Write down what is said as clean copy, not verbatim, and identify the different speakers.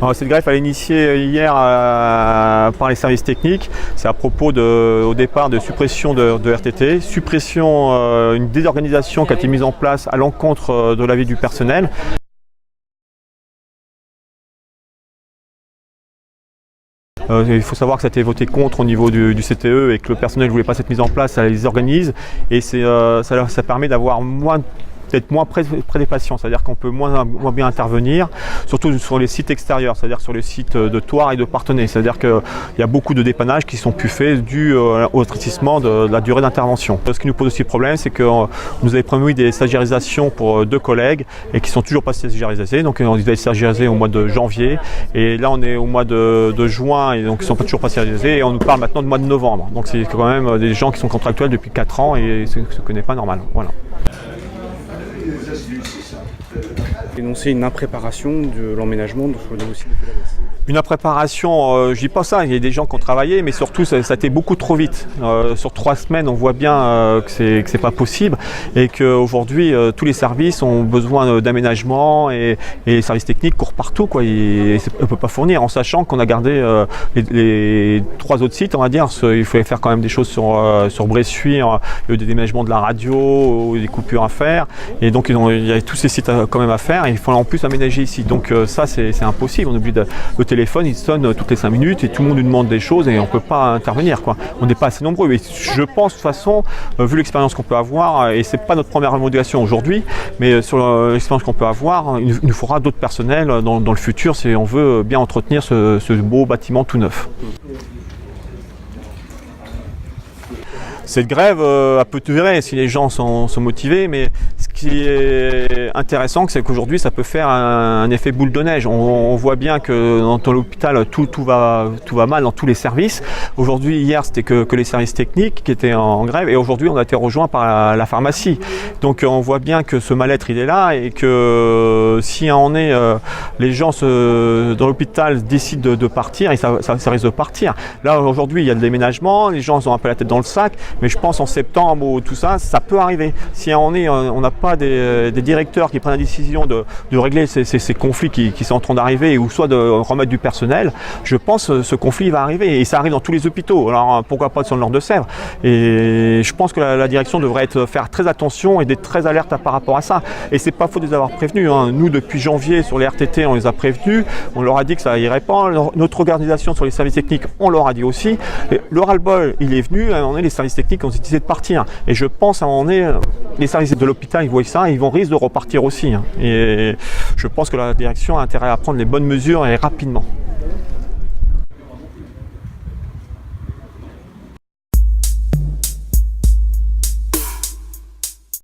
Speaker 1: Alors, cette greffe, elle est initiée hier par les services techniques. C'est à propos au départ de suppression de RTT, suppression, une désorganisation qui a été mise en place à l'encontre de l'avis du personnel. Il faut savoir que ça a été voté contre au niveau du CTE et que le personnel ne voulait pas cette mise en place, ça les organise et ça permet d'avoir peut-être moins près des patients, c'est-à-dire qu'on peut moins bien intervenir, surtout sur les sites extérieurs, c'est-à-dire sur les sites de Thouars et de Parthenay. C'est-à-dire qu'il y a beaucoup de dépannages qui sont plus faits dû au rétrécissement de la durée d'intervention. Ce qui nous pose aussi problème, c'est que nous avons promis des stagiarisations pour 2 collègues et qui ne sont toujours pas stagiarisés. Donc on devait être stagiarisés au mois de janvier et là on est au mois de juin et donc ils ne sont toujours pas stagiarisés et on nous parle maintenant du mois de novembre. Donc c'est quand même des gens qui sont contractuels depuis 4 ans et ce qui n'est pas normal. Voilà.
Speaker 2: Dénoncer une impréparation de l'emménagement sur le dossier de la baisse.
Speaker 1: Une impréparation, je dis pas ça, il y a des gens qui ont travaillé, mais surtout ça a été beaucoup trop vite. Sur 3 semaines, on voit bien que c'est pas possible et qu'aujourd'hui, tous les services ont besoin d'aménagement et les services techniques courent partout, quoi. On ne peut pas fournir, en sachant qu'on a gardé les 3 autres sites, on va dire. Il fallait faire quand même des choses sur Bressuire, il y a eu des déménagements de la radio, des coupures à faire, et donc il y a tous ces sites quand même à faire, et il faut en plus aménager ici. Donc ça, c'est impossible. On est obligé le téléphone, il sonne toutes les 5 minutes et tout le monde nous demande des choses et on ne peut pas intervenir, quoi. On n'est pas assez nombreux. Et je pense, de toute façon, vu l'expérience qu'on peut avoir, et c'est pas notre première revendication aujourd'hui, mais sur l'expérience qu'on peut avoir, il nous faudra d'autres personnels dans le futur si on veut bien entretenir ce beau bâtiment tout neuf. Cette grève, elle peut durer si les gens sont motivés, mais ce qui est intéressant, c'est qu'aujourd'hui, ça peut faire un effet boule de neige. On voit bien que dans l'hôpital, tout va mal dans tous les services. Aujourd'hui, hier, c'était que les services techniques qui étaient en grève, et aujourd'hui, on a été rejoint par la pharmacie. Donc, on voit bien que ce mal-être, il est là, et que si les gens dans l'hôpital décident de partir, et ça risque de partir. Là, aujourd'hui, il y a le déménagement, les gens ont un peu la tête dans le sac. Mais je pense en septembre ou tout ça, ça peut arriver. Si on n'a pas des directeurs qui prennent la décision de régler ces conflits qui sont en train d'arriver, ou soit de remettre du personnel, je pense que ce conflit va arriver. Et ça arrive dans tous les hôpitaux. Alors pourquoi pas sur le Nord-de-Sèvres. Et je pense que la direction devrait faire très attention et d'être très alerte par rapport à ça. Et c'est pas faux de les avoir prévenus, hein. Nous, depuis janvier, sur les RTT, on les a prévenus. On leur a dit que ça irait pas. Notre organisation sur les services techniques, on leur a dit aussi. Et le ras-le-bol, il est venu. Les services techniques ont décidé de partir. Et je pense à les services de l'hôpital, ils voient ça, ils vont risquer de repartir aussi. Et je pense que la direction a intérêt à prendre les bonnes mesures et rapidement.